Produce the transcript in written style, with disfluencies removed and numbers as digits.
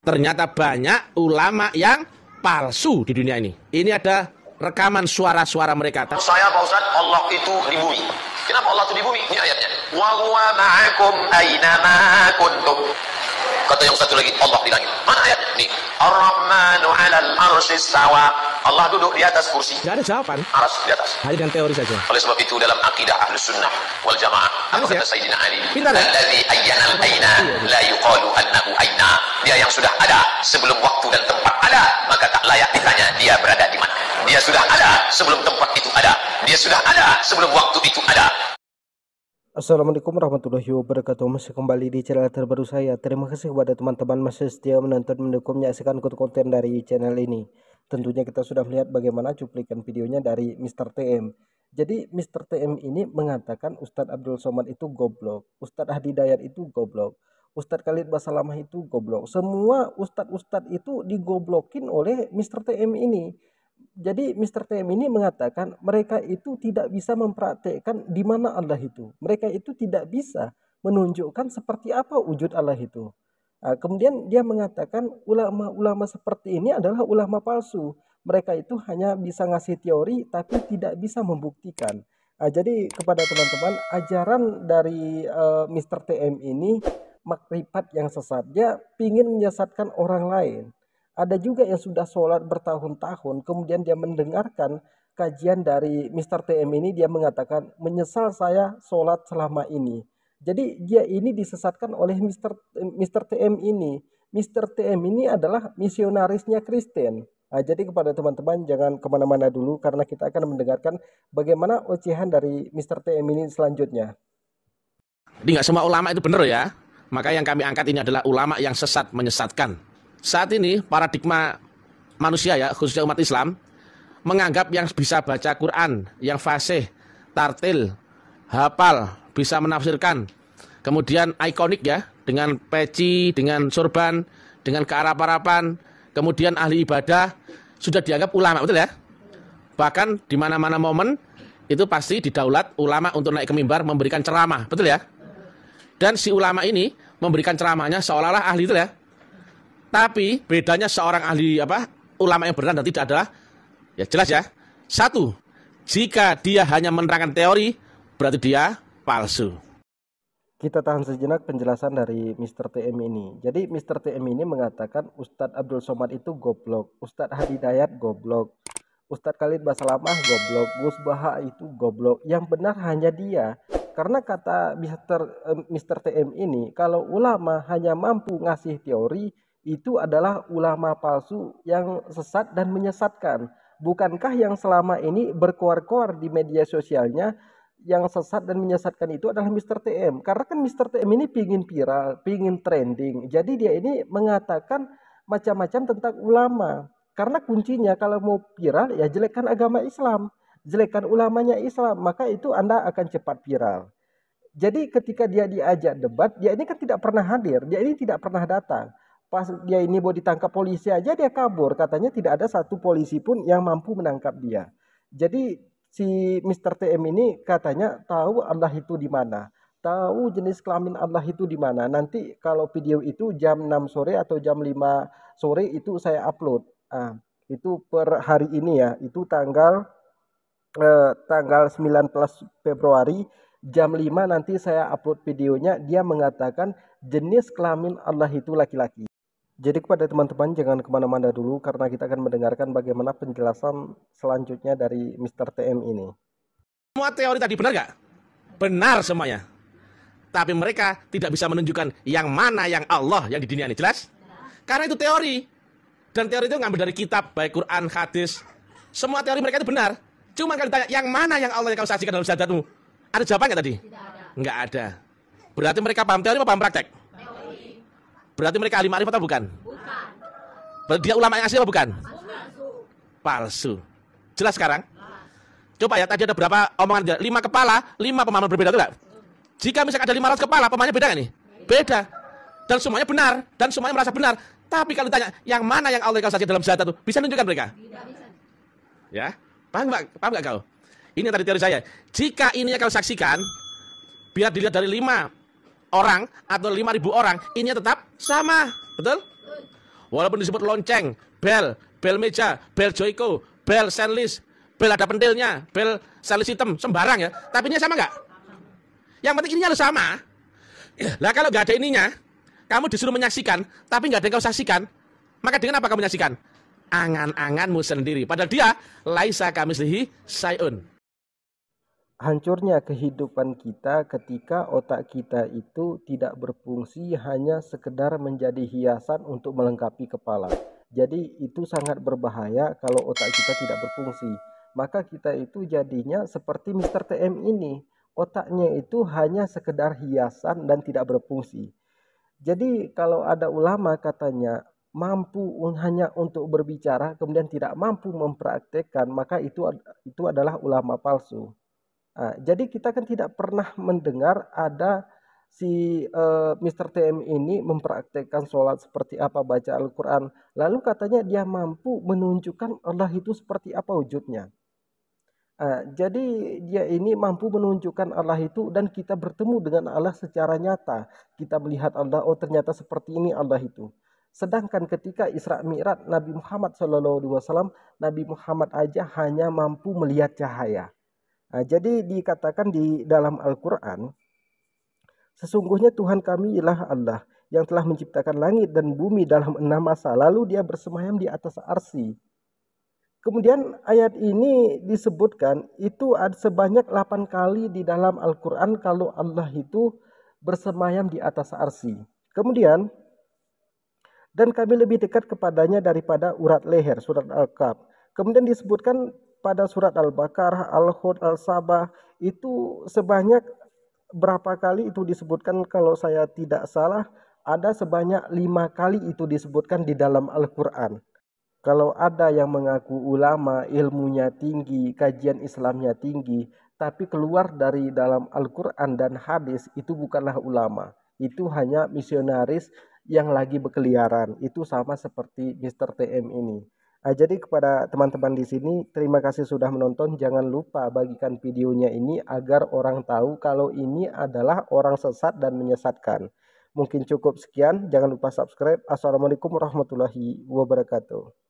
ternyata banyak ulama yang palsu di dunia ini. Ini ada rekaman suara-suara mereka. Saya Pak Ustaz, Allah itu di bumi. Kenapa Allah itu di bumi? Ini ayatnya. Wa huwa ma'akum aina ma kuntum. Kata yang satu lagi, Allah di langit. Mana ayatnya? Nih. Ar-Rahmanu 'alal 'arsy istawa. Allah duduk di atas kursi. Gak ada jawaban. Aras di atas. Hanya dengan teori saja. Oleh sebab itu dalam akidah Ahlus Sunnah wal Jamaah, apa kata Sayyidina Ali? Pintar ya? Alladzi ayyana al-aina la yuqalu annahu aina. Dia yang sudah ada sebelum waktu dan tempat ada, maka tak layak ditanya dia berada di mana. Dia sudah ada sebelum tempat itu ada. Dia sudah ada sebelum waktu itu ada. Assalamualaikum warahmatullahi wabarakatuh. Masih kembali di channel terbaru saya. Terima kasih kepada teman-teman masih setia menonton, mendukung, menyaksikan konten dari channel ini. Tentunya kita sudah melihat bagaimana cuplikan videonya dari Mr. TM. Jadi Mr. TM ini mengatakan Ustadz Abdul Somad itu goblok, Ustadz Hadi Dayat itu goblok, Ustadz Khalid Basalamah itu goblok. Semua ustadz-ustadz itu digoblokin oleh Mr. TM ini. Jadi Mr. TM ini mengatakan mereka itu tidak bisa mempraktekkan di mana Allah itu. Mereka itu tidak bisa menunjukkan seperti apa wujud Allah itu. Kemudian dia mengatakan ulama-ulama seperti ini adalah ulama palsu. Mereka itu hanya bisa ngasih teori tapi tidak bisa membuktikan. Jadi kepada teman-teman, ajaran dari Mr. TM ini makrifat yang sesat. Dia ingin menyesatkan orang lain. Ada juga yang sudah sholat bertahun-tahun, kemudian dia mendengarkan kajian dari Mr. TM ini, dia mengatakan, menyesal saya sholat selama ini. Jadi dia ini disesatkan oleh Mr. TM ini. Mr. TM ini adalah misionarisnya Kristen. Jadi kepada teman-teman jangan kemana-mana dulu, karena kita akan mendengarkan bagaimana ocehan dari Mr. TM ini selanjutnya. Jadi nggak semua ulama itu benar ya. Maka yang kami angkat ini adalah ulama yang sesat, menyesatkan. Saat ini paradigma manusia ya, khususnya umat Islam, menganggap yang bisa baca Quran, yang fasih, tartil, hafal, bisa menafsirkan, kemudian ikonik ya, dengan peci, dengan sorban, dengan kearap-arapan, kemudian ahli ibadah, sudah dianggap ulama, betul ya? Bahkan di mana-mana momen, itu pasti didaulat ulama untuk naik ke mimbar memberikan ceramah, betul ya? Dan si ulama ini memberikan ceramahnya seolah-olah ahli, itu ya? Tapi bedanya seorang ahli ulama yang benar dan tidak adalah, ya jelas ya, satu, jika dia hanya menerangkan teori, berarti dia palsu. Kita tahan sejenak penjelasan dari Mr. TM ini. Jadi Mr. TM ini mengatakan Ustadz Abdul Somad itu goblok, Ustadz Hadi Dayat goblok, Ustadz Khalid Basalamah goblok, Gus Baha itu goblok. Yang benar hanya dia. Karena kata Mr. TM ini, kalau ulama hanya mampu ngasih teori, itu adalah ulama palsu yang sesat dan menyesatkan. Bukankah yang selama ini berkoar-koar di media sosialnya yang sesat dan menyesatkan itu adalah Mr. TM? Karena kan Mr. TM ini pingin viral, pingin trending. Jadi dia ini mengatakan macam-macam tentang ulama. Karena kuncinya kalau mau viral ya jelekkan agama Islam, jelekkan ulamanya Islam, maka itu Anda akan cepat viral. Jadi ketika dia diajak debat, dia ini kan tidak pernah hadir, dia ini tidak pernah datang. Pas dia ini mau ditangkap polisi aja dia kabur. Katanya tidak ada satu polisi pun yang mampu menangkap dia. Jadi si Mr. TM ini katanya tahu Allah itu di mana. Tahu jenis kelamin Allah itu di mana. Nanti kalau video itu jam 6 sore atau jam 5 sore itu saya upload. Itu per hari ini ya. Itu tanggal 19 Februari jam 5 nanti saya upload videonya. Dia mengatakan jenis kelamin Allah itu laki-laki. Jadi kepada teman-teman jangan kemana-mana dulu, karena kita akan mendengarkan bagaimana penjelasan selanjutnya dari Mr. TM ini. Semua teori tadi benar gak? Benar semuanya. Tapi mereka tidak bisa menunjukkan yang mana yang Allah yang di dunia ini, jelas? Karena itu teori. Dan teori itu ngambil dari kitab, baik Quran, hadis. Semua teori mereka itu benar. Cuma kalau ditanya yang mana yang Allah yang kau saksikan dalam syahadatmu, ada jawaban gak tadi? Tidak ada. Nggak ada. Berarti mereka paham teori atau paham praktek? Berarti mereka ahli ma'rifat atau bukan? Bukan. Berarti dia ulama yang asli atau bukan? Palsu. Jelas sekarang? Coba ya, tadi ada berapa omongan? 5 kepala, 5 pemahaman berbeda, itu enggak? Jika misalkan ada 500 kepala, pemahamannya beda nggak nih? Beda. Dan semuanya benar, dan semuanya merasa benar. Tapi kalau ditanya, yang mana yang Allah yang kau saksikan dalam syahadat itu? Bisa menunjukkan mereka? Tidak bisa. Ya, paham nggak kau? Ini tadi teori saya. Jika ini yang kau saksikan, biar dilihat dari 5 orang atau 5.000 orang, ini tetap sama, betul? Walaupun disebut lonceng, bel meja, bel joiko, bel stainless, bel ada pentilnya, bel stainless hitam, sembarang ya. Tapi ininya sama nggak? Yang penting ininya harus sama. Lah kalau nggak ada ininya, kamu disuruh menyaksikan, tapi nggak ada yang kau saksikan, maka dengan apa kamu menyaksikan? Angan-anganmu sendiri. Padahal dia laisa kamislihi syai'un. Hancurnya kehidupan kita ketika otak kita itu tidak berfungsi, hanya sekedar menjadi hiasan untuk melengkapi kepala. Jadi itu sangat berbahaya kalau otak kita tidak berfungsi. Maka kita itu jadinya seperti Mr. TM ini. Otaknya itu hanya sekedar hiasan dan tidak berfungsi. Jadi kalau ada ulama katanya mampu hanya untuk berbicara kemudian tidak mampu mempraktekkan, maka itu adalah ulama palsu. Jadi kita kan tidak pernah mendengar ada si Mr. TM ini mempraktekkan sholat seperti apa, baca Al-Quran. Lalu katanya dia mampu menunjukkan Allah itu seperti apa wujudnya. Jadi dia ini mampu menunjukkan Allah itu dan kita bertemu dengan Allah secara nyata. Kita melihat Allah, oh ternyata seperti ini Allah itu. Sedangkan ketika Isra Mi'raj Nabi Muhammad SAW, Nabi Muhammad aja hanya mampu melihat cahaya. Jadi dikatakan di dalam Al-Quran, sesungguhnya Tuhan kami ialah Allah yang telah menciptakan langit dan bumi dalam 6 masa, lalu dia bersemayam di atas arsy. Kemudian ayat ini disebutkan itu ada sebanyak 8 kali di dalam Al-Quran kalau Allah itu bersemayam di atas arsy. Kemudian, dan kami lebih dekat kepadanya daripada urat leher, surat Al-Kahf. Kemudian disebutkan pada surat Al-Baqarah, Al-Hud, Al-Sabah itu sebanyak berapa kali itu disebutkan, kalau saya tidak salah ada sebanyak 5 kali itu disebutkan di dalam Al-Quran. Kalau ada yang mengaku ulama, ilmunya tinggi, kajian Islamnya tinggi, tapi keluar dari dalam Al-Quran dan hadis, itu bukanlah ulama. Itu hanya misionaris yang lagi berkeliaran. Itu sama seperti Mr. TM ini. Jadi kepada teman-teman di sini, terima kasih sudah menonton. Jangan lupa bagikan videonya ini agar orang tahu kalau ini adalah orang sesat dan menyesatkan. Mungkin cukup sekian. Jangan lupa subscribe. Assalamualaikum warahmatullahi wabarakatuh.